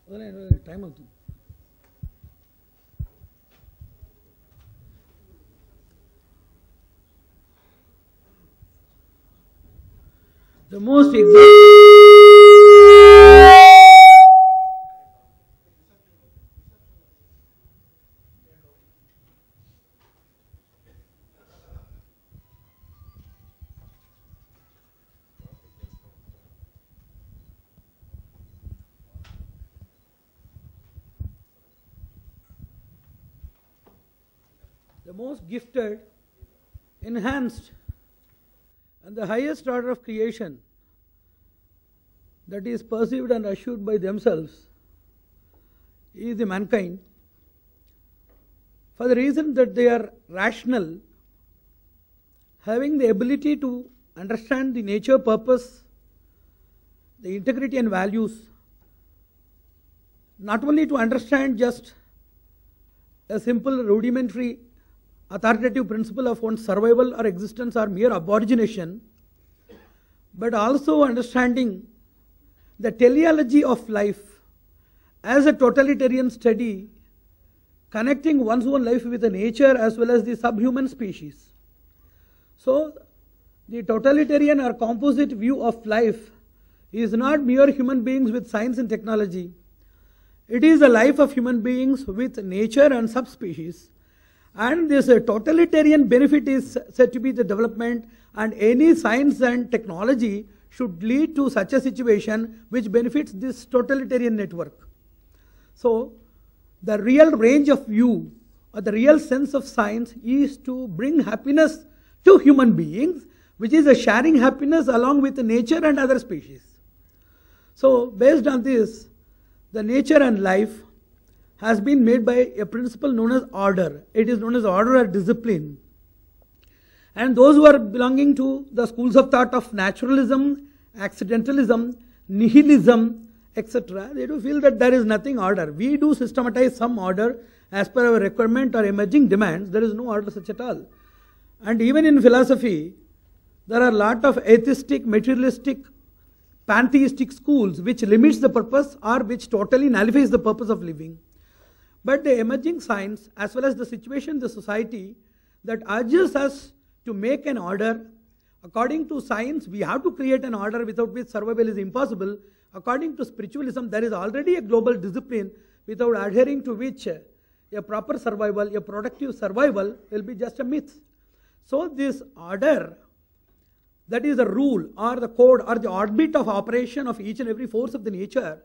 Time అవుతుంది. The most gifted, enhanced, and the highest order of creation that is perceived and assured by themselves is the mankind, for the reason that they are rational, having the ability to understand the nature, purpose, the integrity and values, not only to understand just a simple rudimentary authoritative principle of one's survival or existence or mere aborigination, but also understanding the teleology of life as a totalitarian study connecting one's own life with the nature as well as the subhuman species. So, the totalitarian or composite view of life is not mere human beings with science and technology. It is a life of human beings with nature and subspecies. And this totalitarian benefit is said to be the development, and any science and technology should lead to such a situation which benefits this totalitarian network. So, the real range of view or the real sense of science is to bring happiness to human beings, which is a sharing happiness along with nature and other species. So, based on this, the nature and life has been made by a principle known as order. It is known as order or discipline. And those who are belonging to the schools of thought of naturalism, accidentalism, nihilism, etc., they do feel that there is nothing order. We do systematize some order as per our requirement or emerging demands. There is no order such at all. And even in philosophy, there are a lot of atheistic, materialistic, pantheistic schools which limits the purpose or which totally nullifies the purpose of living. But the emerging science as well as the situation in the society that urges us to make an order. According to science, we have to create an order without which survival is impossible. According to spiritualism, there is already a global discipline without adhering to which a proper survival, a productive survival will be just a myth. So this order, that is the rule or the code or the orbit of operation of each and every force of the nature,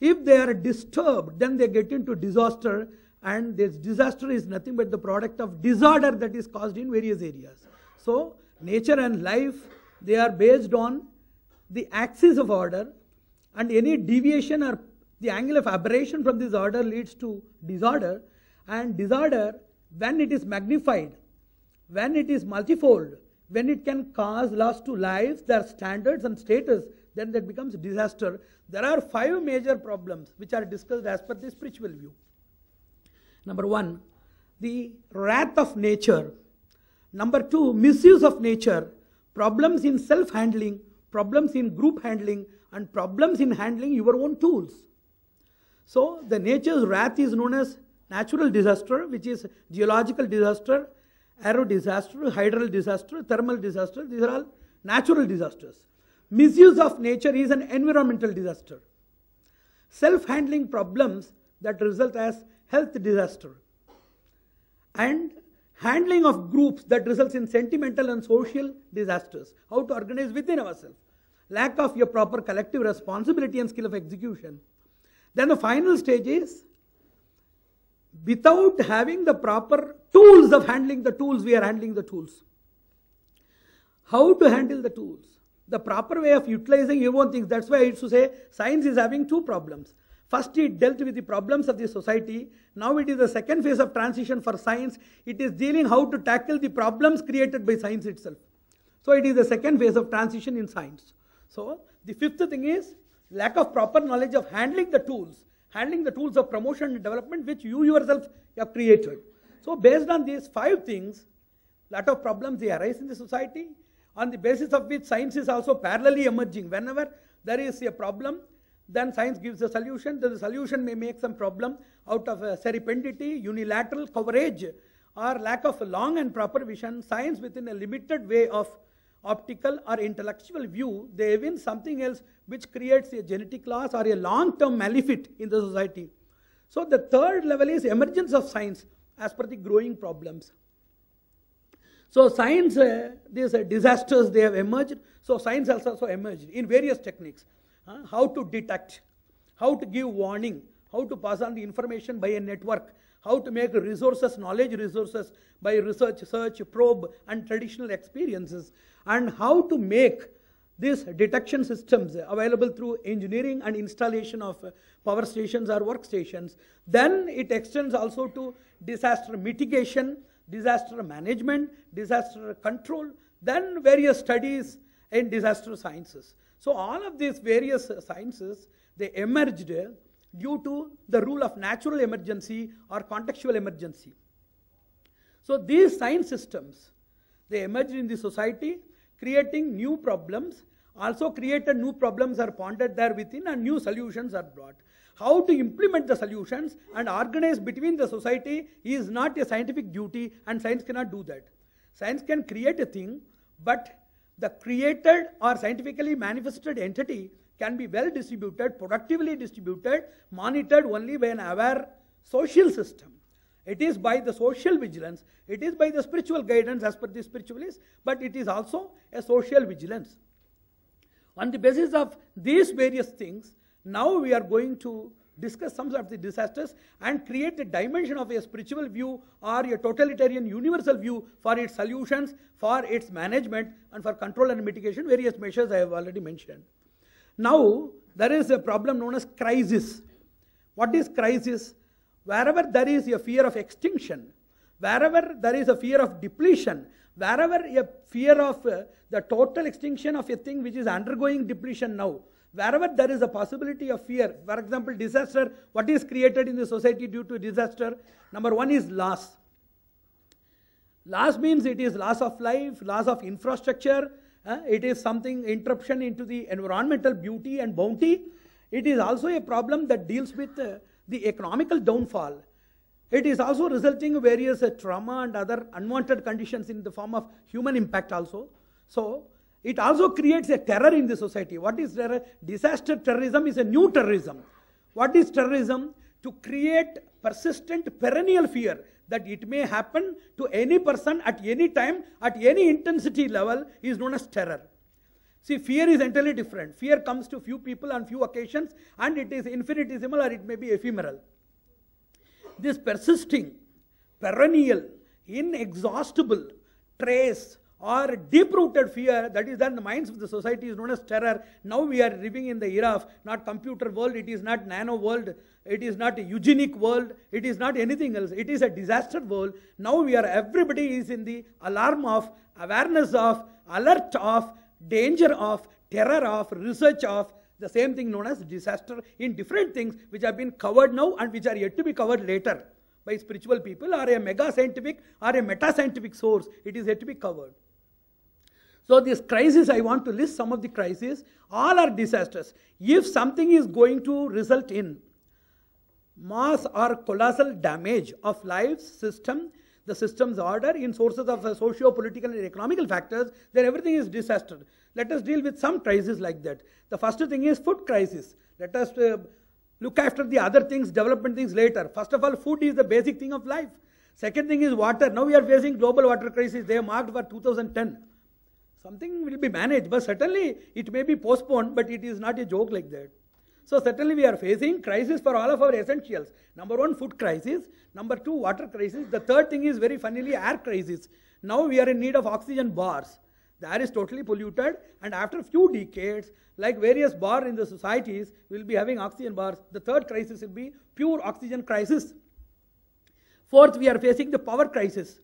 if they are disturbed, then they get into disaster, and this disaster is nothing but the product of disorder that is caused in various areas. So, nature and life, they are based on the axis of order, and any deviation or the angle of aberration from this order leads to disorder, and disorder, when it is magnified, when it is multifold, when it can cause loss to lives, their standards and status, then that becomes disaster. There are 5 major problems which are discussed as per the spiritual view. Number 1, the wrath of nature. Number 2, misuse of nature, problems in self-handling, problems in group handling, and problems in handling your own tools. So, the nature's wrath is known as natural disaster, which is geological disaster, aero disaster, hydral disaster, thermal disaster. These are all natural disasters. Misuse of nature is an environmental disaster. Self-handling problems that result as health disaster. And handling of groups that results in sentimental and social disasters. How to organize within ourselves. Lack of a proper collective responsibility and skill of execution. Then the final stage is, without having the proper tools of handling the tools, we are handling the tools. How to handle the tools? The proper way of utilizing your own things. That's why I used to say science is having 2 problems. First, it dealt with the problems of the society. Now it is the second phase of transition for science. It is dealing how to tackle the problems created by science itself. So it is the second phase of transition in science. So the 5th thing is lack of proper knowledge of handling the tools of promotion and development which you yourself have created. So based on these 5 things, lot of problems they arise in the society, on the basis of which science is also parallelly emerging. Whenever there is a problem, then science gives a solution. Then the solution may make some problem out of serendipity, unilateral coverage, or lack of long and proper vision. Science within a limited way of optical or intellectual view, they evince something else which creates a genetic loss or a long-term malefit in the society. So the third level is emergence of science as per the growing problems. So science, these disasters, they have emerged. So science has also emerged in various techniques. How to detect, how to give warning, how to pass on the information by a network, how to make resources, knowledge resources by research, search, probe, and traditional experiences, and how to make these detection systems available through engineering and installation of power stations or workstations. Then it extends also to disaster mitigation, disaster management, disaster control, then various studies in disaster sciences. So all of these various sciences, they emerged due to the rule of natural emergency or contextual emergency. So these science systems, they emerged in the society, creating new problems, also created new problems are pondered there within and new solutions are brought. How to implement the solutions and organize between the society is not a scientific duty, and science cannot do that. Science can create a thing, but the created or scientifically manifested entity can be well distributed, productively distributed, monitored only by an aware social system. It is by the social vigilance, it is by the spiritual guidance as per the spiritualists, but it is also a social vigilance. On the basis of these various things, now we are going to discuss some of the disasters and create a dimension of a spiritual view or a totalitarian universal view for its solutions, for its management, and for control and mitigation, various measures I have already mentioned. Now, there is a problem known as crisis. What is crisis? Wherever there is a fear of extinction, wherever there is a fear of depletion, wherever a fear of the total extinction of a thing which is undergoing depletion now, wherever there is a possibility of fear, for example, disaster, what is created in the society due to disaster? Number one is loss. Loss means it is loss of life, loss of infrastructure, it is something interruption into the environmental beauty and bounty. It is also a problem that deals with the economical downfall. It is also resulting in various trauma and other unwanted conditions in the form of human impact also. So, it also creates a terror in the society. What is terror? Disaster terrorism is a new terrorism. What is terrorism? To create persistent perennial fear that it may happen to any person at any time, at any intensity level is known as terror. See, fear is entirely different. Fear comes to few people on few occasions and it is infinitesimal or it may be ephemeral. This persisting, perennial, inexhaustible trace or deep-rooted fear that is in the minds of the society is known as terror. Now we are living in the era of not computer world, it is not nano world, it is not a eugenic world, it is not anything else, it is a disaster world. Now everybody is in the alarm of, awareness of, alert of, danger of, terror of, research of, the same thing known as disaster in different things which have been covered now and which are yet to be covered later by spiritual people or a mega scientific or a meta scientific source. It is yet to be covered. So this crisis, I want to list some of the crises. All are disasters. If something is going to result in mass or colossal damage of lives, system, the system's order, in sources of socio-political and economical factors, then everything is disaster. Let us deal with some crises like that. The first thing is food crisis. Let us look after the other things, development things later. First of all, food is the basic thing of life. Second thing is water. Now we are facing global water crisis. They are marked for 2010. Something will be managed, but certainly it may be postponed, but it is not a joke like that. So certainly we are facing crisis for all of our essentials. Number one, food crisis. Number two, water crisis. The third thing is very funnily air crisis. Now we are in need of oxygen bars. The air is totally polluted, and after a few decades, like various bars in the societies, we will be having oxygen bars. The third crisis will be pure oxygen crisis. Fourth, we are facing the power crisis.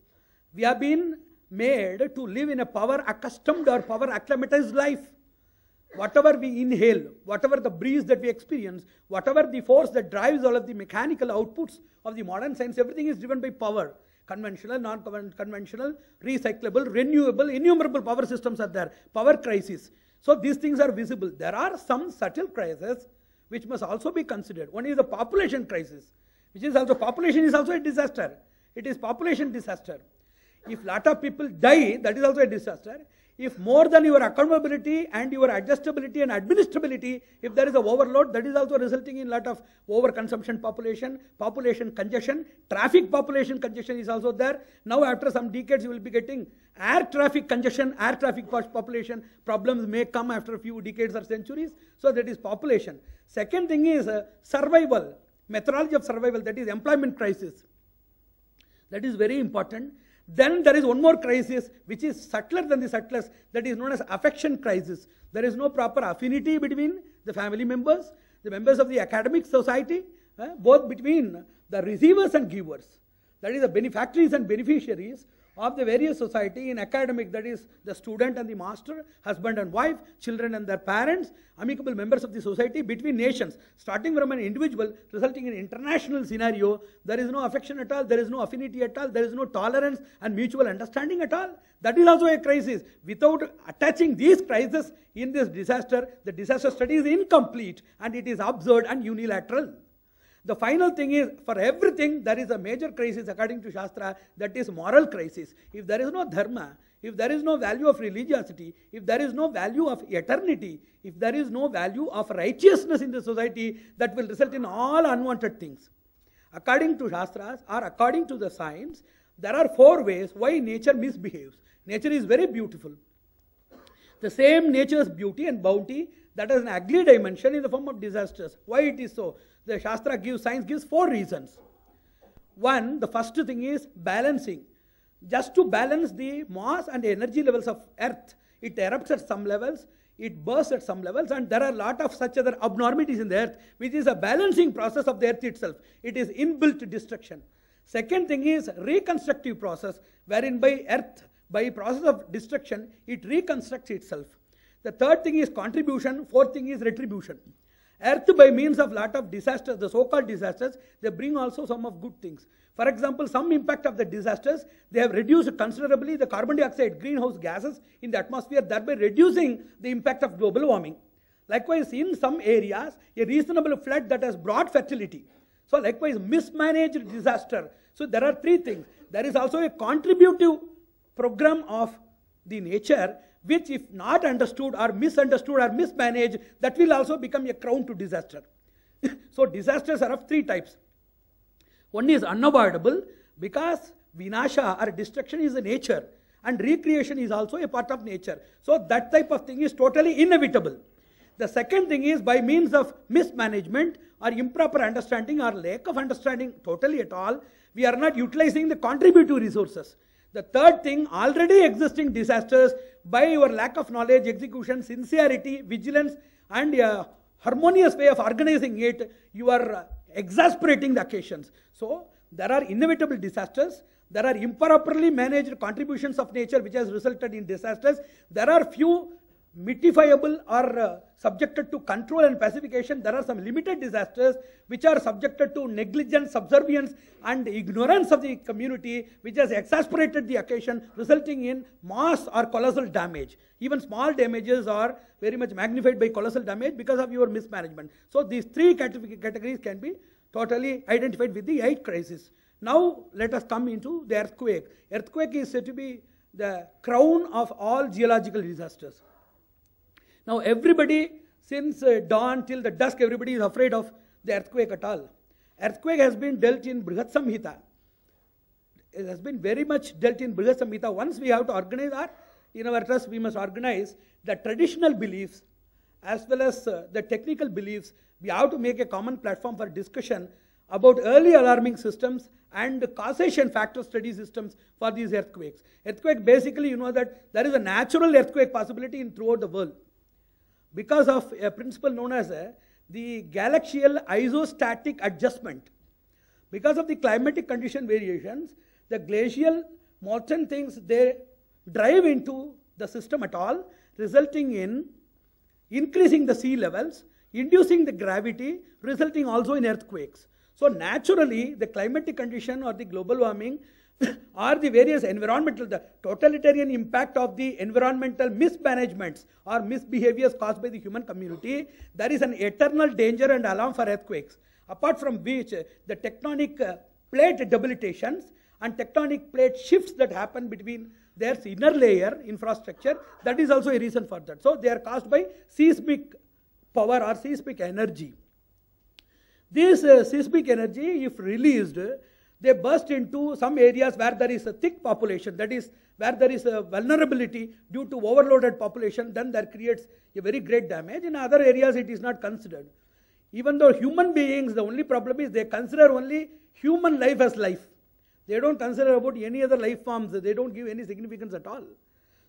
We have been made to live in a power accustomed or power acclimatized life. Whatever we inhale, whatever the breeze that we experience, whatever the force that drives all of the mechanical outputs of the modern science, everything is driven by power. Conventional, non-conventional, recyclable, renewable, innumerable power systems are there. Power crisis. So these things are visible. There are some subtle crises which must also be considered. One is the population crisis, which is also, population is also a disaster. It is population disaster. If lot of people die, that is also a disaster. If more than your accountability and your adjustability and administrability, if there is a overload, that is also resulting in lot of overconsumption population, population congestion, traffic population congestion is also there. Now after some decades you will be getting air traffic congestion, air traffic population problems may come after a few decades or centuries. So that is population. Second thing is survival, methodology of survival, that is employment crisis. That is very important. Then there is one more crisis which is subtler than the subtlest, that is known as affection crisis. There is no proper affinity between the family members, the members of the academic society, both between the receivers and givers. That is the benefactories and beneficiaries of the various society in academic, that is the student and the master, husband and wife, children and their parents, amicable members of the society, between nations, starting from an individual, resulting in an international scenario. There is no affection at all, there is no affinity at all, there is no tolerance and mutual understanding at all. That is also a crisis. Without attaching these crises in this disaster, the disaster study is incomplete and it is absurd and unilateral. The final thing is, for everything there is a major crisis according to Shastra, that is moral crisis. If there is no dharma, if there is no value of religiosity, if there is no value of eternity, if there is no value of righteousness in the society, that will result in all unwanted things. According to Shastras or according to the science, there are 4 ways why nature misbehaves. Nature is very beautiful. The same nature's beauty and bounty that has an ugly dimension in the form of disasters. Why it is so? The Shastra gives, science gives 4 reasons. One, the first thing is balancing. Just to balance the mass and energy levels of earth, it erupts at some levels, it bursts at some levels, and there are a lot of such other abnormalities in the earth, which is a balancing process of the earth itself. It is inbuilt destruction. Second thing is reconstructive process, wherein by earth, by process of destruction, it reconstructs itself. The third thing is contribution, fourth thing is retribution. Earth, by means of lot of disasters, the so-called disasters, they bring also some of good things. For example, some impact of the disasters, they have reduced considerably the carbon dioxide, greenhouse gases in the atmosphere, thereby reducing the impact of global warming. Likewise, in some areas, a reasonable flood that has brought fertility. So likewise, mismanaged disaster. So there are 3 things. There is also a contributive program of the nature, which if not understood or misunderstood or mismanaged, that will also become a crown to disaster. So disasters are of 3 types. One is unavoidable, because vinasha or destruction is a nature and recreation is also a part of nature. So that type of thing is totally inevitable. The second thing is by means of mismanagement or improper understanding or lack of understanding totally at all, we are not utilizing the contributive resources. The third thing, already existing disasters, by your lack of knowledge, execution, sincerity, vigilance, and a harmonious way of organizing it, you are exasperating the occasions. So, there are inevitable disasters. There are improperly managed contributions of nature which has resulted in disasters. There are few mitifiable or subjected to control and pacification. There are some limited disasters which are subjected to negligence, subservience and ignorance of the community, which has exasperated the occasion, resulting in mass or colossal damage. Even small damages are very much magnified by colossal damage because of your mismanagement. So these 3 categories can be totally identified with the 8 crises. Now let us come into the earthquake. Earthquake is said to be the crown of all geological disasters. Now everybody, since dawn till the dusk, everybody is afraid of the earthquake at all. Earthquake has been dealt in Brihat Samhita. It has been very much dealt in Brihat Samhita. Once we have to organize in our trust, we must organize the traditional beliefs as well as the technical beliefs. We have to make a common platform for discussion about early alarming systems and causation factor study systems for these earthquakes. Earthquake, basically, you know that there is a natural earthquake possibility throughout the world, because of a principle known as the galaxial isostatic adjustment. Because of the climatic condition variations, the glacial molten things, they drive into the system at all, resulting in increasing the sea levels, inducing the gravity, resulting also in earthquakes. So naturally, the climatic condition or the global warming or the various environmental, the totalitarian impact of the environmental mismanagements or misbehaviors caused by the human community, there is an eternal danger and alarm for earthquakes, apart from which the tectonic plate debilitations and tectonic plate shifts that happen between their inner layer infrastructure, that is also a reason for that. So they are caused by seismic power or seismic energy. This seismic energy, if released, they burst into some areas where there is a thick population, that is, where there is a vulnerability due to overloaded population, then that creates a very great damage. In other areas, it is not considered. Even though human beings, the only problem is they consider only human life as life. They don't consider about any other life forms, they don't give any significance at all.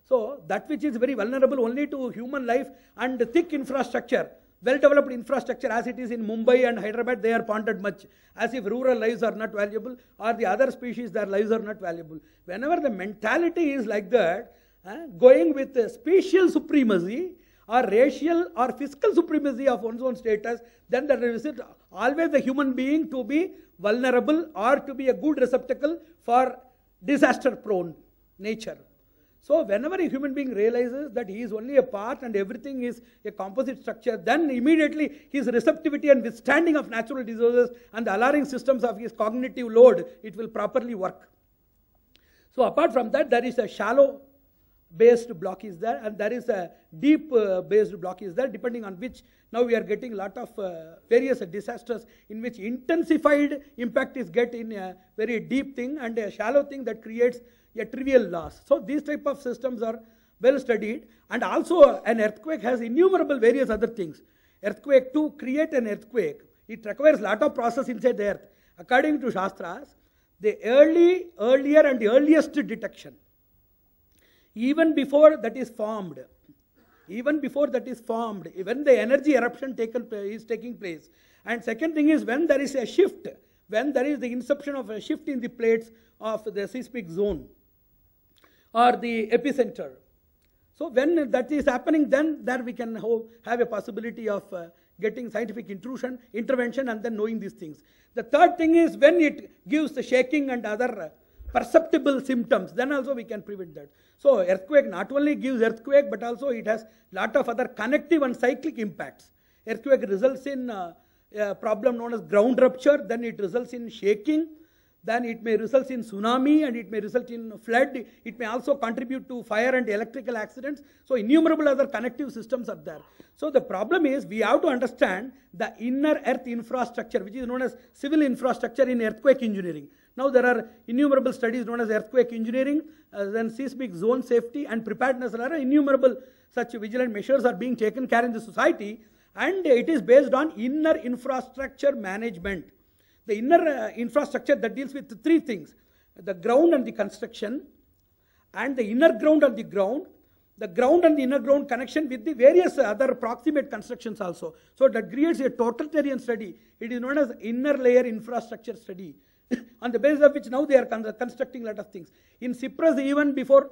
So, that which is very vulnerable only to human life and thick infrastructure, well-developed infrastructure as it is in Mumbai and Hyderabad, they are pondered much, as if rural lives are not valuable or the other species, their lives are not valuable. Whenever the mentality is like that, going with spatial supremacy or racial or physical supremacy of one's own status, then that is always the human being to be vulnerable or to be a good receptacle for disaster-prone nature. So whenever a human being realizes that he is only a part and everything is a composite structure, then immediately his receptivity and withstanding of natural disasters and the alarming systems of his cognitive load, it will properly work. So apart from that, there is a shallow based block is there and there is a deep based block is there, depending on which now we are getting a lot of various disasters in which intensified impact is get in a very deep thing and a shallow thing that creates a trivial loss. So these type of systems are well studied, and also an earthquake has innumerable various other things. Earthquake, to create an earthquake, it requires a lot of process inside the earth. According to Shastras, the earlier and earliest detection, even before that is formed, when the energy eruption is taking place. And second thing is when there is a shift, when there is the inception of a shift in the plates of the seismic zone or the epicenter. So when that is happening, then there we can have a possibility of getting scientific intervention and then knowing these things. The third thing is when it gives the shaking and other perceptible symptoms, then also we can prevent that. So earthquake not only gives earthquake, but also it has lot of other connective and cyclic impacts. Earthquake results in a problem known as ground rupture, then it results in shaking, then it may result in tsunami and it may result in flood. It may also contribute to fire and electrical accidents. So innumerable other connective systems are there. So the problem is we have to understand the inner earth infrastructure, which is known as civil infrastructure in earthquake engineering. Now there are innumerable studies known as earthquake engineering, then seismic zone safety and preparedness. There are innumerable such vigilant measures are being taken care in the society, and it is based on inner infrastructure management. The inner infrastructure that deals with three things: the ground and the construction, and the inner ground and the ground and the inner ground connection with the various other proximate constructions also. So that creates a totalitarian study. It is known as inner layer infrastructure study, on the basis of which now they are constructing a lot of things. In Cyprus, even before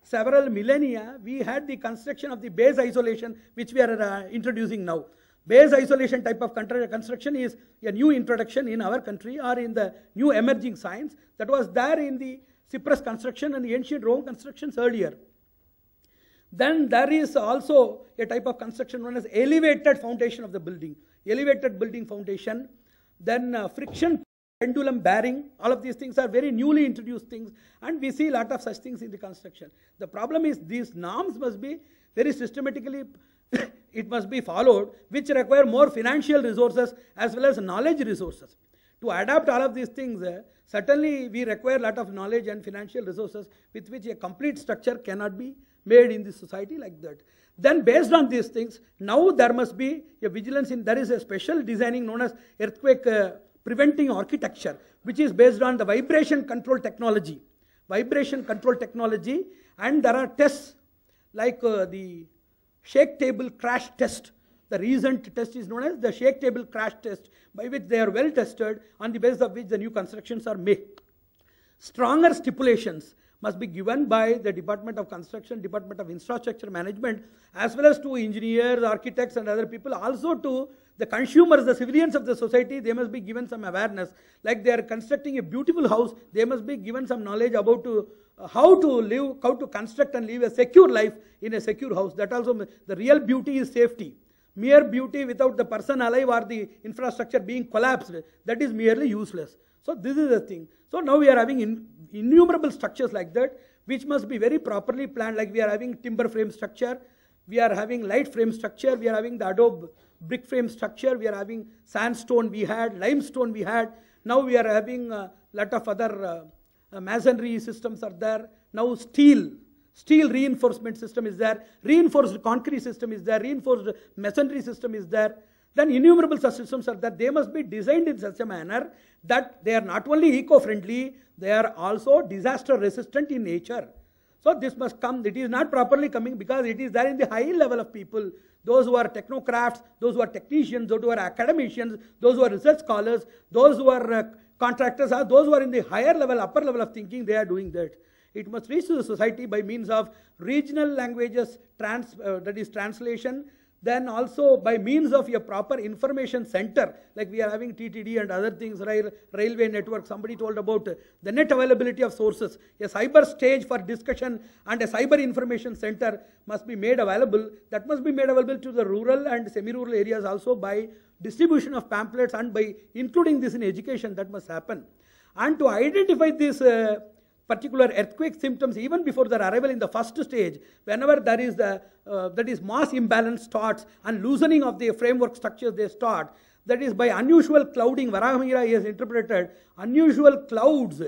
several millennia, we had the construction of the base isolation, which we are introducing now. Base isolation type of construction is a new introduction in our country or in the new emerging science that was there in the Cyprus construction and the ancient Rome constructions earlier. Then there is also a type of construction known as elevated foundation of the building, elevated building foundation, then friction pendulum bearing. All of these things are very newly introduced things, and we see a lot of such things in the construction. The problem is these norms must be very systematically it must be followed, which require more financial resources as well as knowledge resources. To adapt all of these things, certainly we require a lot of knowledge and financial resources with which a complete structure cannot be made in this society like that. Then based on these things, now there must be a vigilance there is a special designing known as earthquake preventing architecture, which is based on the vibration control technology. And there are tests like the shake table crash test. The recent test is known as the shake table crash test, by which they are well tested, on the basis of which the new constructions are made. Stronger stipulations must be given by the Department of Construction, Department of Infrastructure Management, as well as to engineers, architects and other people, also to The consumers, the civilians of the society, they must be given some awareness. Like they are constructing a beautiful house, they must be given some knowledge about how to live, how to construct and live a secure life in a secure house. That also, the real beauty is safety. Mere beauty without the person alive or the infrastructure being collapsed, that is merely useless. So this is the thing. So now we are having innumerable structures like that, which must be very properly planned. Like we are having timber frame structure, we are having light frame structure, we are having the adobe brick frame structure, we are having sandstone we had, limestone we had. Now we are having a lot of other masonry systems are there. Now steel reinforcement system is there, reinforced concrete system is there, reinforced masonry system is there. Then innumerable such systems are there. They must be designed in such a manner that they are not only eco-friendly, they are also disaster resistant in nature. So this must come, it is not properly coming because it is there in the high level of people, those who are technocrats, those who are technicians, those who are academicians, those who are research scholars, those who are contractors, or those who are in the higher level, upper level of thinking, they are doing that. It must reach to the society by means of regional languages, that is translation, then also by means of a proper information center, like we are having TTD and other things, railway network. Somebody told about the net availability of sources. A cyber stage for discussion and a cyber information center must be made available. That must be made available to the rural and semi-rural areas also by distribution of pamphlets and by including this in education. That must happen. And to identify this particular earthquake symptoms even before their arrival in the first stage, whenever there is that is mass imbalance starts and loosening of the framework structures they start, that is by unusual clouding. Varahamihira has interpreted unusual clouds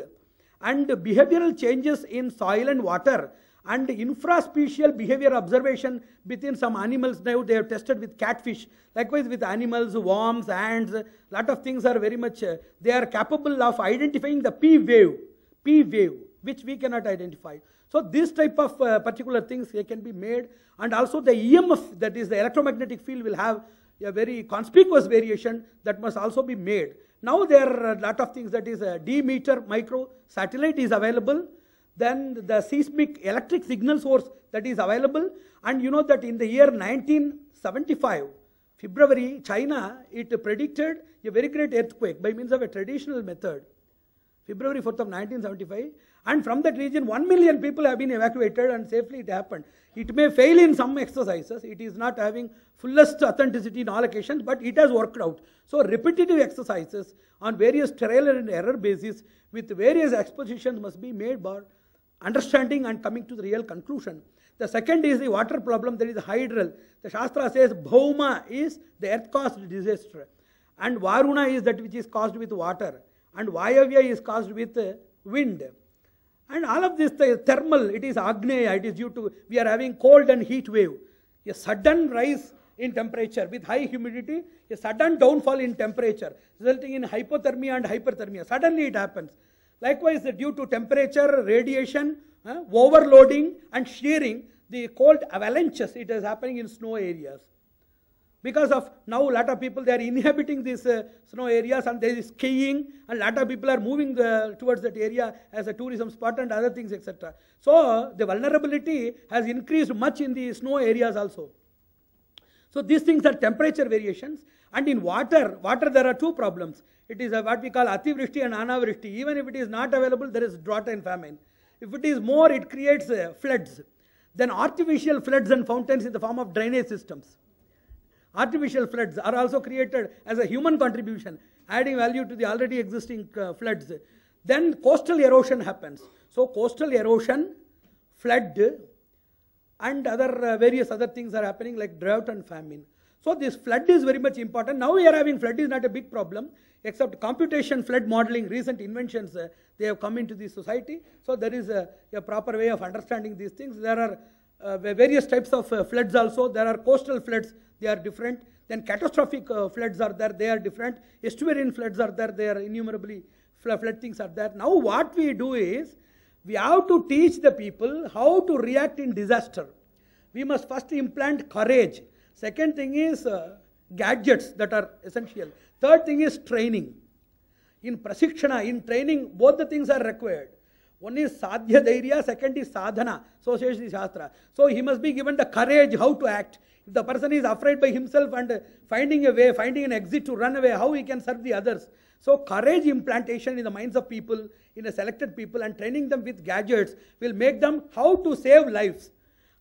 and behavioral changes in soil and water and infraspecial behavior observation within some animals. Now they have tested with catfish, likewise with animals, worms, ants, lot of things are very much, they are capable of identifying the P wave, which we cannot identify. So this type of particular things they can be made, and also the EMF, that is the electromagnetic field, will have a very conspicuous variation that must also be made. Now there are a lot of things, that is a D-meter micro satellite is available, then the seismic electric signal source that is available, and you know that in the year 1975, February, China, it predicted a very great earthquake by means of a traditional method. February 4th of 1975, and from that region 1 million people have been evacuated and safely it happened. It may fail in some exercises, it is not having fullest authenticity in all occasions, but it has worked out. So repetitive exercises on various trial and error basis with various expositions must be made by understanding and coming to the real conclusion. The second is the water problem, that is hydral. The Shastra says Bhauma is the earth caused disaster, and Varuna is that which is caused with water, and Vayavya is caused with wind. And all of this, the thermal, it is Agneya, it is due to, we are having cold and heat wave. A sudden rise in temperature with high humidity, a sudden downfall in temperature, resulting in hypothermia and hyperthermia. Suddenly it happens. Likewise, due to temperature, radiation, overloading and shearing, the cold avalanches, it is happening in snow areas. Because of now a lot of people, they are inhabiting these snow areas and there is skiing, and a lot of people are moving towards that area as a tourism spot and other things, etc. So the vulnerability has increased much in the snow areas also. So these things are temperature variations. And in water there are two problems. It is what we call Ativrishti and Anavrishti. Even if it is not available, there is drought and famine. If it is more, it creates floods. Then artificial floods and fountains in the form of drainage systems. Artificial floods are also created as a human contribution, adding value to the already existing floods. Then coastal erosion happens. So coastal erosion, flood, and other various other things are happening like drought and famine. So this flood is very much important. Now we are having flood is not a big problem, except computation flood modeling, recent inventions, they have come into the society. So there is a proper way of understanding these things. There are various types of floods also. There are coastal floods, they are different. Then catastrophic floods are there, they are different. Estuarine floods are there, they are innumerably flood things are there. Now what we do is, we have to teach the people how to react in disaster. We must first implant courage. Second thing is gadgets that are essential. Third thing is training. In prasikshana, in training, both the things are required. One is sadhya dairya, second is sadhana, so says the Shastra. So he must be given the courage how to act. If the person is afraid by himself and finding a way, finding an exit to run away, how he can serve the others? So courage implantation in the minds of people, in a selected people, and training them with gadgets will make them how to save lives,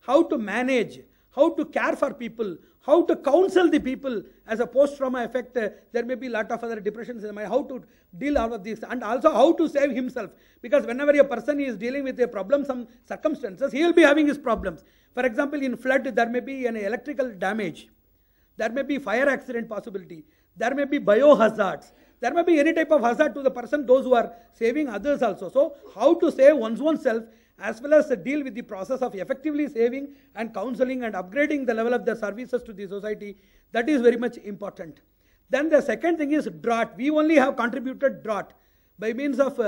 how to manage, how to care for people, how to counsel the people. As a post-trauma effect, there may be a lot of other depressions in the mind, how to deal all of this, and also how to save himself. Because whenever a person is dealing with a problem, some circumstances, he will be having his problems. For example, in flood, there may be an electrical damage. There may be fire accident possibility. There may be biohazards. There may be any type of hazard to the person, those who are saving others also. So, how to save oneself, as well as deal with the process of effectively saving and counseling and upgrading the level of their services to the society, that is very much important. Then the second thing is drought. We only have contributed drought by means of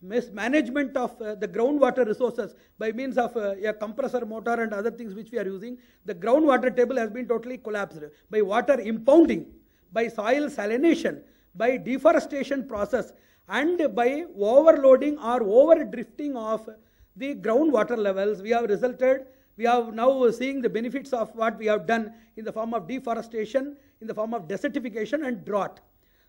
mismanagement of the groundwater resources, by means of a compressor motor and other things which we are using. The groundwater table has been totally collapsed by water impounding, by soil salination, by deforestation process, and by overloading or over drifting of the groundwater levels. We have now seeing the benefits of what we have done in the form of deforestation, in the form of desertification and drought.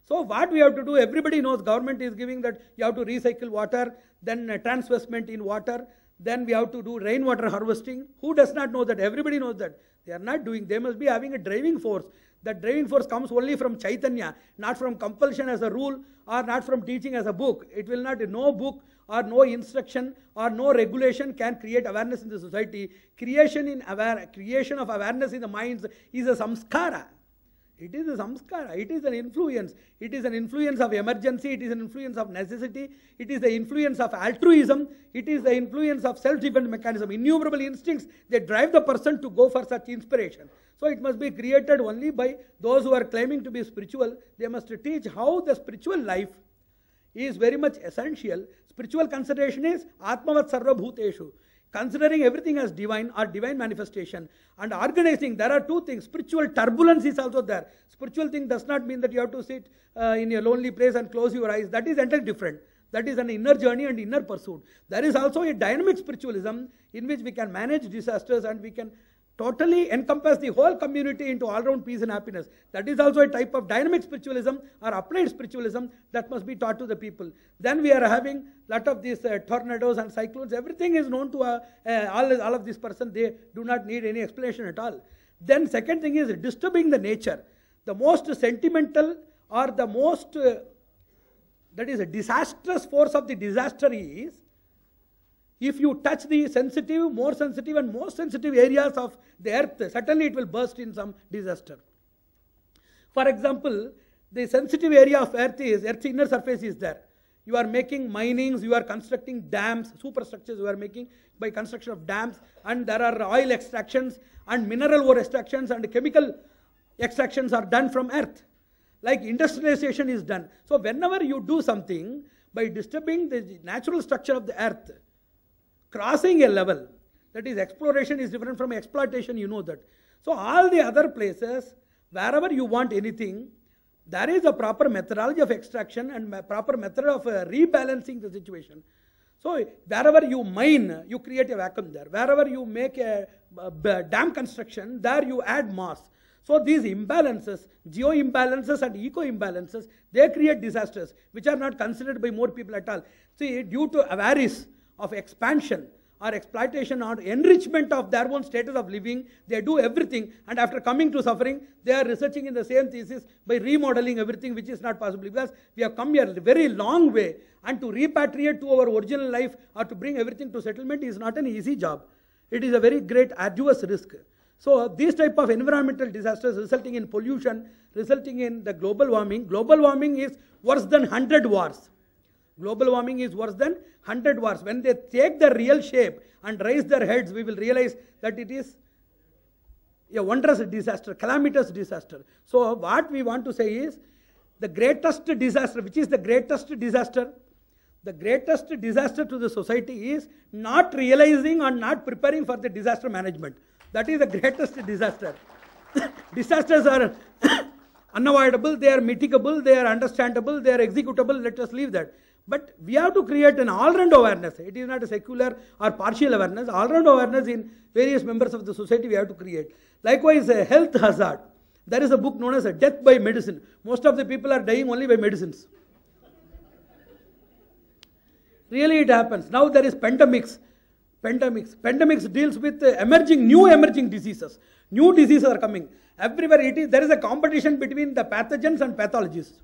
So what we have to do, everybody knows, government is giving that you have to recycle water, then transvestment in water, then we have to do rainwater harvesting. Who does not know that? Everybody knows that. They are not doing. They must be having a driving force. That driving force comes only from Chaitanya, not from compulsion as a rule, or not from teaching as a book. It will not, no book or no instruction or no regulation can create awareness in the society. Creation of awareness in the minds is a samskara. It is a samskara. It is an influence. It is an influence of emergency. It is an influence of necessity. It is the influence of altruism. It is the influence of self-defense mechanism. Innumerable instincts, they drive the person to go for such inspiration. So it must be created only by those who are claiming to be spiritual. They must teach how the spiritual life is very much essential. Spiritual consideration is Atmavat Sarva Bhuteshu. Considering everything as divine or divine manifestation, and organizing. There are two things. Spiritual turbulence is also there. Spiritual thing does not mean that you have to sit in a lonely place and close your eyes. That is entirely different. That is an inner journey and inner pursuit. There is also a dynamic spiritualism in which we can manage disasters and we can totally encompass the whole community into all-round peace and happiness. That is also a type of dynamic spiritualism or applied spiritualism that must be taught to the people. Then we are having a lot of these tornadoes and cyclones. Everything is known to all of this person. They do not need any explanation at all. Then second thing is disturbing the nature. The most sentimental or the most, that is a disastrous force of the disaster is, if you touch the sensitive, more sensitive and most sensitive areas of the earth, certainly it will burst in some disaster. For example, the sensitive area of earth is, earth's inner surface is there. You are making minings, you are constructing dams, superstructures you are making by construction of dams, and there are oil extractions and mineral ore extractions and chemical extractions are done from earth. Like industrialization is done. So whenever you do something by disturbing the natural structure of the earth, crossing a level, that is exploration is different from exploitation, you know that. So all the other places, wherever you want anything, there is a proper methodology of extraction and proper method of rebalancing the situation. So wherever you mine, you create a vacuum there. Wherever you make a dam construction, there you add mass. So these imbalances, geo-imbalances and eco-imbalances, they create disasters which are not considered by more people at all. See, due to avarice of expansion or exploitation or enrichment of their own status of living, they do everything, and after coming to suffering, they are researching in the same thesis by remodeling everything, which is not possible, because we have come here a very long way, and to repatriate to our original life or to bring everything to settlement is not an easy job. It is a very great arduous risk. So these type of environmental disasters resulting in pollution, resulting in the global warming is worse than 100 wars. Global warming is worse than 100 wars. When they take their real shape and raise their heads, we will realize that it is a wondrous disaster, calamitous disaster. So what we want to say is, the greatest disaster, which is the greatest disaster? The greatest disaster to the society is not realizing or not preparing for the disaster management. That is the greatest disaster. Disasters are unavoidable, they are mitigable, they are understandable, they are executable, let us leave that. But we have to create an all-round awareness. It is not a secular or partial awareness. All-round awareness in various members of the society we have to create. Likewise, a health hazard. There is a book known as a Death by Medicine. Most of the people are dying only by medicines. Really it happens. Now there is pandemics. Pandemics deals with new emerging diseases. New diseases are coming. Everywhere there is a competition between the pathogens and pathologists.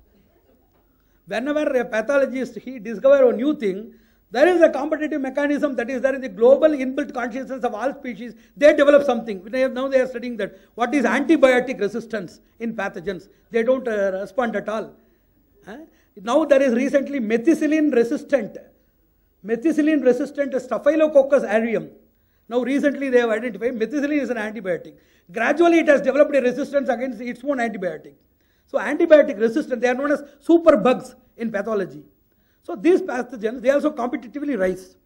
Whenever a pathologist, he discovers a new thing, there is a competitive mechanism that is there in the global inbuilt consciousness of all species. They develop something. Now they are studying that. What is antibiotic resistance in pathogens? They don't respond at all. Now there is recently methicillin resistant Staphylococcus aureus. Now recently they have identified methicillin is an antibiotic. Gradually it has developed a resistance against its own antibiotic. So antibiotic resistant, they are known as super bugs in pathology. So these pathogens, they also competitively rise.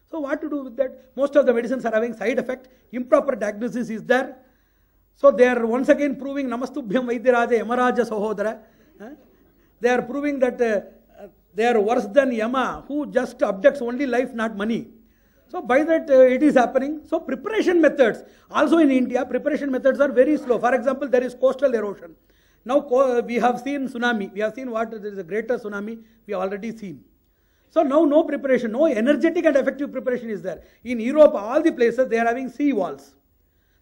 So what to do with that? Most of the medicines are having side effect. Improper diagnosis is there. So they are once again proving Namastubhyam Vaidyaraja Yamaraja Sahodara. They are proving that they are worse than Yama, who just abducts only life, not money. So by that it is happening. So preparation methods, also in India, preparation methods are very slow. For example, there is coastal erosion. Now we have seen tsunami. We have seen what there is a greater tsunami. We have already seen. So now no preparation, no energetic and effective preparation is there. In Europe, all the places they are having sea walls.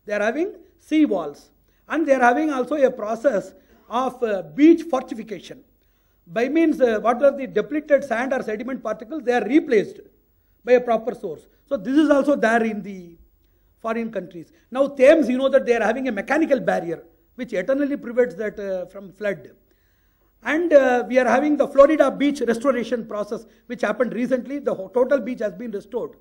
They are having sea walls, and they are having also a process of beach fortification. By means, what are the depleted sand or sediment particles? They are replaced by a proper source. So this is also there in the foreign countries. Now Thames, you know that they are having a mechanical barrier which eternally prevents that from flood. And we are having the Florida beach restoration process which happened recently. The total beach has been restored.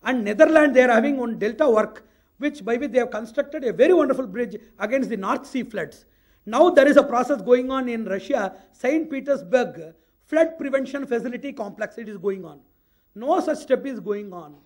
And Netherlands, they are having one delta work which by which they have constructed a very wonderful bridge against the North Sea floods. Now there is a process going on in Russia, St. Petersburg flood prevention facility complex. It is going on. No such step is going on.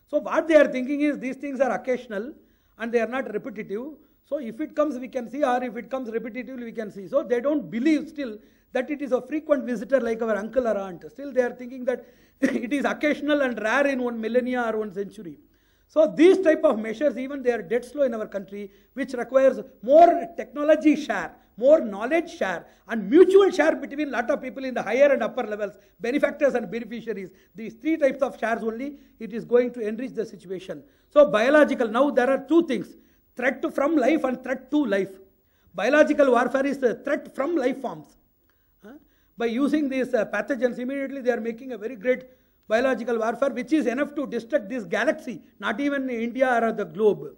So what they are thinking is these things are occasional and they are not repetitive. So if it comes we can see, or if it comes repetitively we can see. So they don't believe still that it is a frequent visitor like our uncle or aunt. Still they are thinking that it is occasional and rare in one millennia or one century. So these type of measures, even they are dead slow in our country, which requires more technology share, more knowledge share, and mutual share between lot of people in the higher and upper levels, benefactors and beneficiaries. These three types of shares only, it is going to enrich the situation. So biological, now there are two things, threat from life and threat to life. Biological warfare is a threat from life forms. By using these pathogens, immediately they are making a very great biological warfare which is enough to destruct this galaxy, not even India or the globe.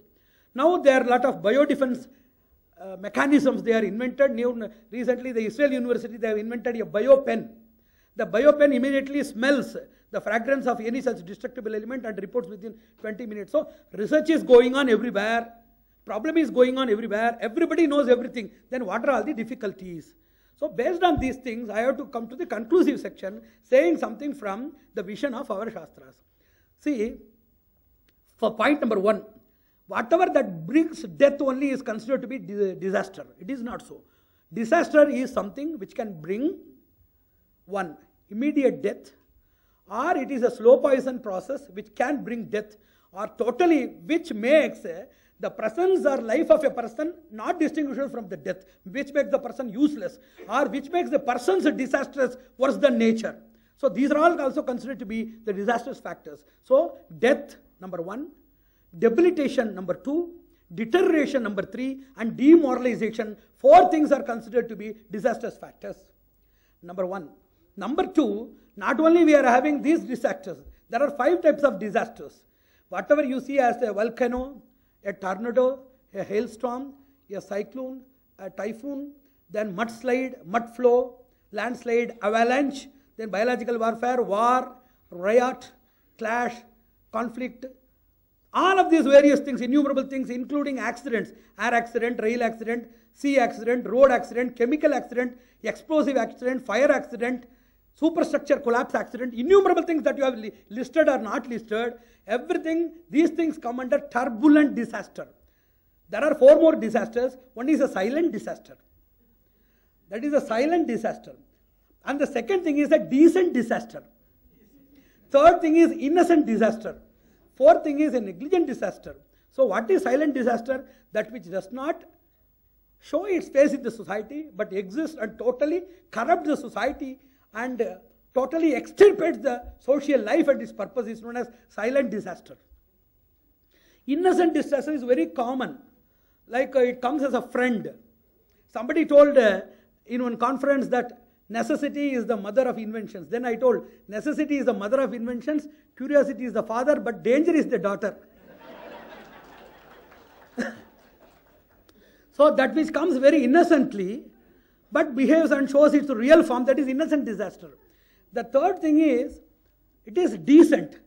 Now there are a lot of biodefense mechanisms they are invented. Recently the Israel University, they have invented a biopen. The biopen immediately smells the fragrance of any such destructible element and reports within 20 minutes. So research is going on everywhere. Problem is going on everywhere. Everybody knows everything. Then what are all the difficulties? So based on these things, I have to come to the conclusive section, saying something from the vision of our Shastras. See, for point number 1, whatever that brings death only is considered to be disaster. It is not so. Disaster is something which can bring 1, immediate death, or it is a slow poison process which can bring death, or totally which makes the presence or life of a person not distinguishable from the death, which makes the person useless, or which makes the person's disastrous worse than nature. So these are all also considered to be the disastrous factors. So death, number 1, debilitation, number 2, deterioration, number 3, and demoralization, 4 things are considered to be disastrous factors. Number 1. Number 2, not only we are having these disasters, there are 5 types of disasters. Whatever you see as a volcano, a tornado, a hailstorm, a cyclone, a typhoon, then mudslide, mud flow, landslide, avalanche, then biological warfare, war, riot, clash, conflict, all of these various things, innumerable things, including accidents, air accident, rail accident, sea accident, road accident, chemical accident, explosive accident, fire accident, superstructure collapse accident, innumerable things that you have listed or not listed, everything, these things come under turbulent disaster. There are 4 more disasters. One is a silent disaster. That is a silent disaster. And the second thing is a decent disaster. Third thing is innocent disaster. Fourth thing is a negligent disaster. So what is silent disaster? That which does not show its face in the society, but exists and totally corrupts the society and totally extirpates the social life and its purpose is known as silent disaster. Innocent disaster is very common. Like it comes as a friend. Somebody told in one conference that necessity is the mother of inventions. Then I told, necessity is the mother of inventions, curiosity is the father, but danger is the daughter. So that which comes very innocently, but behaves and shows its real form, that is innocent disaster. The third thing is, it is decent.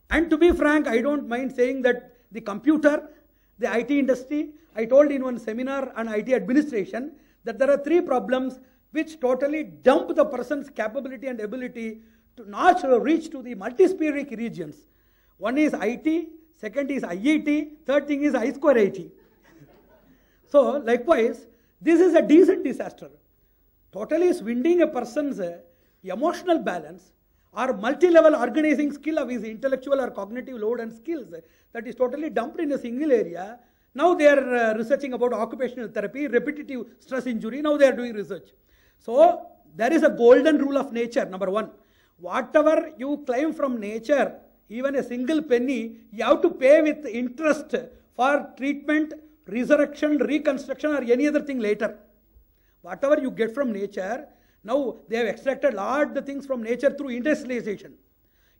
And to be frank, I don't mind saying that the computer, the IT industry, I told in one seminar on IT administration that there are three problems which totally dump the person's capability and ability to not reach to the multispheric regions. One is IT, second is IIT, third thing is I square IT. So likewise, this is a decent disaster. Totally swindling a person's emotional balance or multi-level organizing skill of his intellectual or cognitive load and skills that is totally dumped in a single area. Now they are researching about occupational therapy, repetitive stress injury, now they are doing research. So there is a golden rule of nature, number one. Whatever you claim from nature, even a single penny, you have to pay with interest for treatment, resurrection, reconstruction or any other thing later. Whatever you get from nature, now they have extracted large things from nature through industrialization.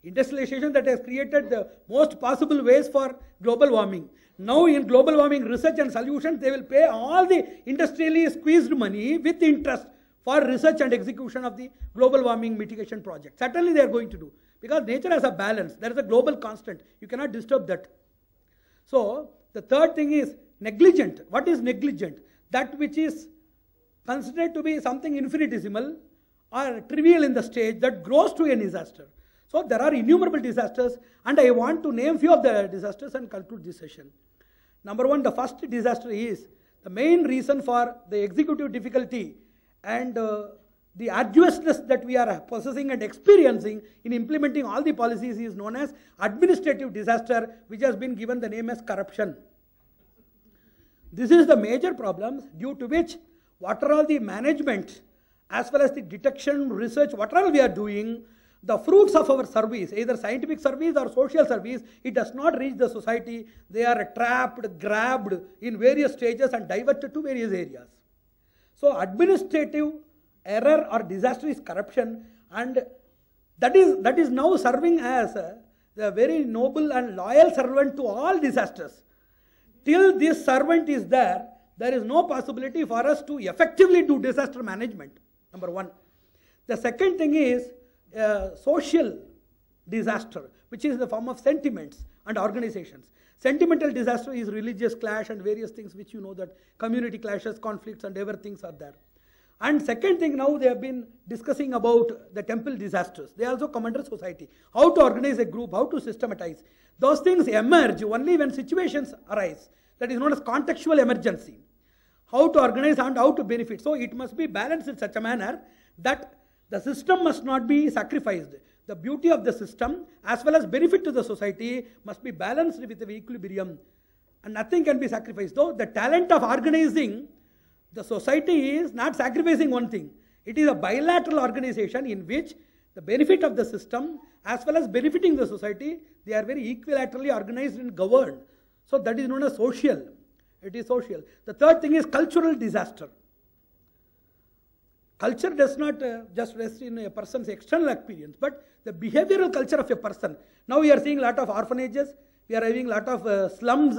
Industrialization that has created the most possible ways for global warming. Now in global warming research and solutions, they will pay all the industrially squeezed money with interest for research and execution of the global warming mitigation project. Certainly they are going to do. Because nature has a balance. There is a global constant. You cannot disturb that. So the third thing is negligent. What is negligent? That which is considered to be something infinitesimal or trivial in the stage that grows to a disaster. So there are innumerable disasters, and I want to name few of the disasters and conclude this session. Number one, the first disaster is the main reason for the executive difficulty and the arduousness that we are possessing and experiencing in implementing all the policies is known as administrative disaster, which has been given the name as corruption. This is the major problem due to which what are all the management as well as the detection, research, what all we are doing, the fruits of our service, either scientific service or social service, it does not reach the society. They are trapped, grabbed in various stages and diverted to various areas. So administrative error or disaster is corruption, and that is now serving as a very noble and loyal servant to all disasters. Till this servant is there is no possibility for us to effectively do disaster management, number one. The second thing is social disaster, which is in the form of sentiments and organizations. Sentimental disaster is religious clash and various things which you know that community clashes, conflicts and everything are there. And second thing, now they have been discussing about the temple disasters. They also come under society. How to organize a group, how to systematize. Those things emerge only when situations arise. That is known as contextual emergency. How to organize and how to benefit. So it must be balanced in such a manner that the system must not be sacrificed. The beauty of the system as well as benefit to the society must be balanced with the equilibrium. And nothing can be sacrificed. Though the talent of organizing the society is not sacrificing one thing. It is a bilateral organization in which the benefit of the system as well as benefiting the society, they are very equilaterally organized and governed. So that is known as social. It is social. The third thing is cultural disaster. Culture does not just rest in a person's external experience, but the behavioral culture of a person. Now we are seeing a lot of orphanages, we are having a lot of slums,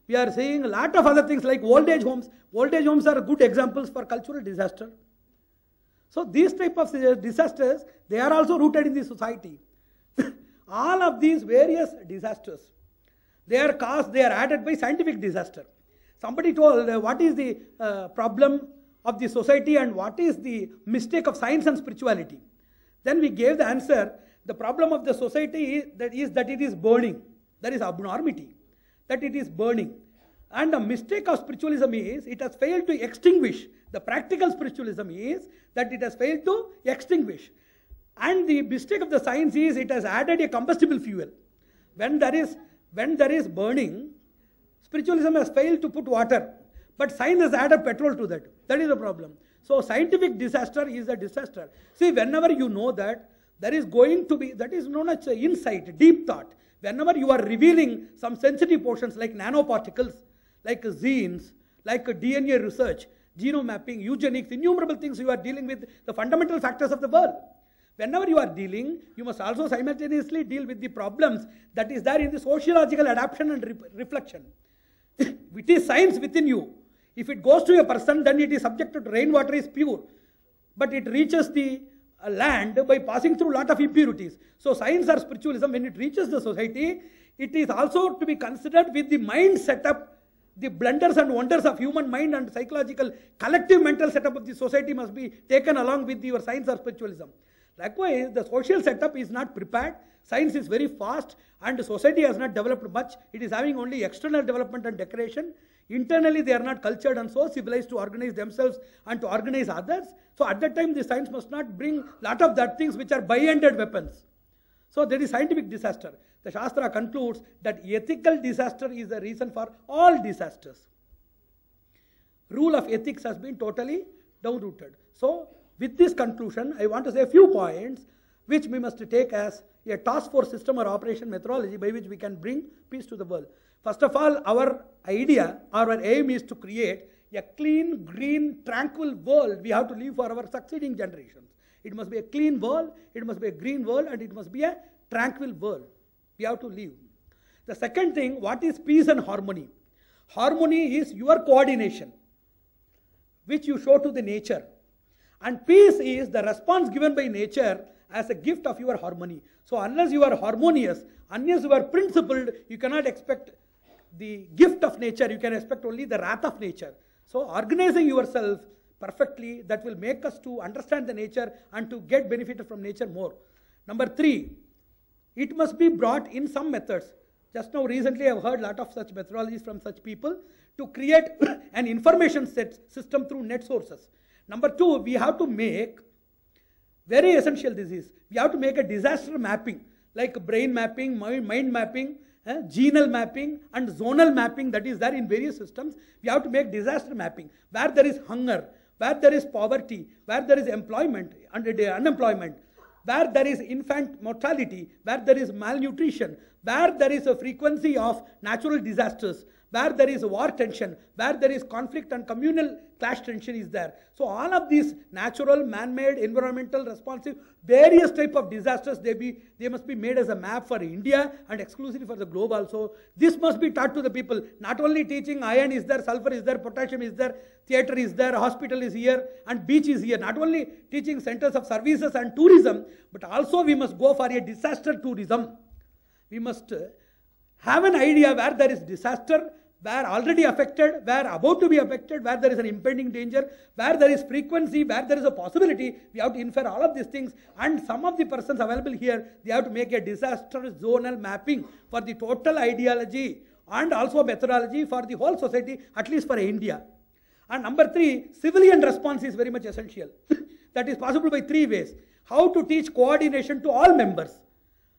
we are seeing a lot of other things like old age homes. Old age homes are good examples for cultural disaster. So these type of disasters, they are also rooted in the society. All of these various disasters, they are caused, they are added by scientific disaster. Somebody told what is the problem of the society and what is the mistake of science and spirituality. Then we gave the answer, the problem of the society is that it is burning. That is abnormity, that it is burning. And the mistake of spiritualism is it has failed to extinguish. The practical spiritualism is that it has failed to extinguish. And the mistake of the science is it has added a combustible fuel. When there is burning, spiritualism has failed to put water. But science has added petrol to that. That is the problem. So scientific disaster is a disaster. See, whenever you know that there is going to be, that is known as insight, deep thought. Whenever you are revealing some sensitive portions like nanoparticles, like genes, like DNA research, genome mapping, eugenics, innumerable things, you are dealing with the fundamental factors of the world. Whenever you are dealing, you must also simultaneously deal with the problems that is there in the sociological adaptation and reflection. It is science within you. If it goes to a person, then it is subjected to rainwater is pure. But it reaches the land by passing through a lot of impurities. So science or spiritualism, when it reaches the society, it is also to be considered with the mind setup, the blunders and wonders of human mind and psychological collective mental setup of the society must be taken along with your science or spiritualism. Likewise, the social setup is not prepared. Science is very fast and society has not developed much. It is having only external development and decoration. Internally, they are not cultured and so civilized to organize themselves and to organize others. So at that time, the science must not bring a lot of that things which are by-ended weapons. So there is scientific disaster. The Shastra concludes that ethical disaster is the reason for all disasters. Rule of ethics has been totally downrooted. So with this conclusion, I want to say a few points which we must take as a task force system or operation methodology by which we can bring peace to the world. First of all, our idea, our aim is to create a clean, green, tranquil world we have to leave for our succeeding generations. It must be a clean world, it must be a green world, and it must be a tranquil world we have to live. The second thing, what is peace and harmony? Harmony is your coordination, which you show to the nature. And peace is the response given by nature as a gift of your harmony. So unless you are harmonious, unless you are principled, you cannot expect the gift of nature, you can expect only the wrath of nature. So organizing yourself perfectly, that will make us to understand the nature and to get benefit from nature more. Number 3, it must be brought in some methods. Just now recently I have heard a lot of such methodologies from such people to create an information system through net sources. Number 2, we have to make, very essential this is, we have to make a disaster mapping, like brain mapping, mind mapping, genal mapping and zonal mapping that is there in various systems. We have to make disaster mapping, where there is hunger, where there is poverty, where there is employment and unemployment, where there is infant mortality, where there is malnutrition, where there is a frequency of natural disasters, where there is war tension, where there is conflict and communal clash tension is there. So all of these natural, man-made, environmental, responsive, various type of disasters, they must be made as a map for India and exclusively for the globe also. This must be taught to the people. Not only teaching iron is there, sulfur is there, potassium is there, theatre is there, hospital is here and beach is here. Not only teaching centers of services and tourism, but also we must go for a disaster tourism. We must have an idea where there is disaster, where already affected, where about to be affected, where there is an impending danger, where there is frequency, where there is a possibility. We have to infer all of these things, and some of the persons available here, they have to make a disaster zonal mapping for the total ideology and also methodology for the whole society, at least for India. And number 3, civilian response is very much essential. That is possible by 3 ways. How to teach coordination to all members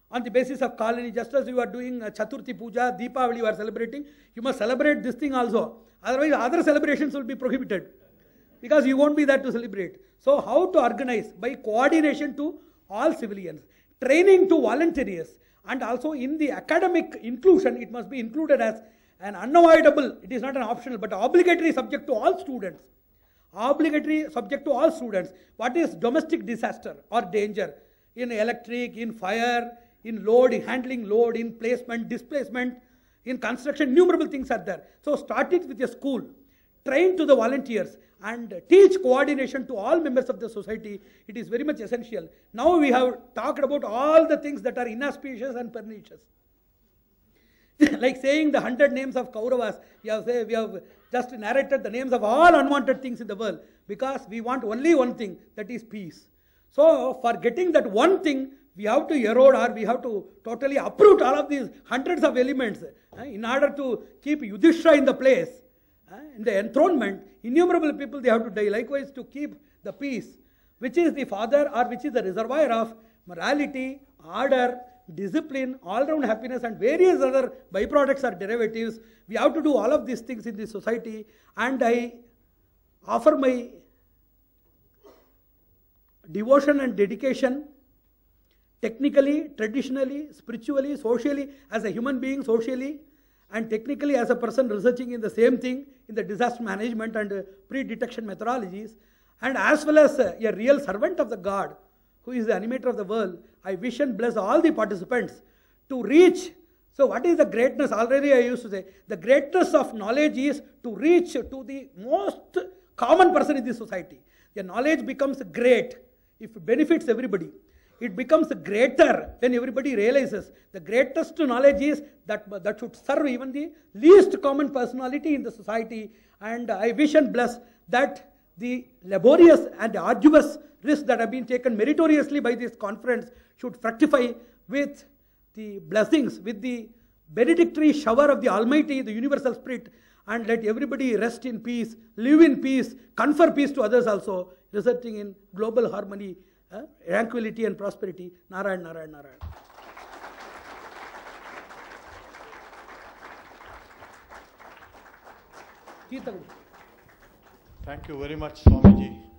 on the basis of colony, just as you are doing Chaturthi Puja, Deepavali you are celebrating, you must celebrate this thing also. Otherwise, other celebrations will be prohibited because you won't be there to celebrate. So, how to organize? By coordination to all civilians, training to volunteers, and also in the academic inclusion, it must be included as an unavoidable, it is not an optional, but obligatory subject to all students. Obligatory subject to all students. What is domestic disaster or danger? In electric, in fire, in load, in handling load, in placement, displacement, in construction, innumerable things are there. So start it with a school, train to the volunteers and teach coordination to all members of the society. It is very much essential. Now we have talked about all the things that are inauspicious and pernicious. Like saying the 100 names of Kauravas, we have just narrated the names of all unwanted things in the world because we want only one thing, that is peace. So for getting that one thing, we have to erode or we have to totally uproot all of these hundreds of elements in order to keep Yudhishthira in the place. In the enthronement, innumerable people they have to die. Likewise, to keep the peace, which is the father or which is the reservoir of morality, order, discipline, all-round happiness and various other byproducts or derivatives. We have to do all of these things in the society, and I offer my devotion and dedication technically, traditionally, spiritually, socially, as a human being socially, and technically as a person researching in the same thing in the disaster management and pre-detection methodologies, and as well as a real servant of the God who is the animator of the world. I wish and bless all the participants to reach. So what is the greatness? Already I used to say, the greatness of knowledge is to reach to the most common person in this society. The knowledge becomes great if it benefits everybody. It becomes greater when everybody realizes the greatest knowledge is that should serve even the least common personality in the society. And I wish and bless that the laborious and arduous risks that have been taken meritoriously by this conference should fructify with the blessings, with the benedictory shower of the Almighty, the Universal Spirit, and let everybody rest in peace, live in peace, confer peace to others also, resulting in global harmony, tranquility and prosperity. Narayan, Narayan, Narayan. Thank you very much, Swamiji.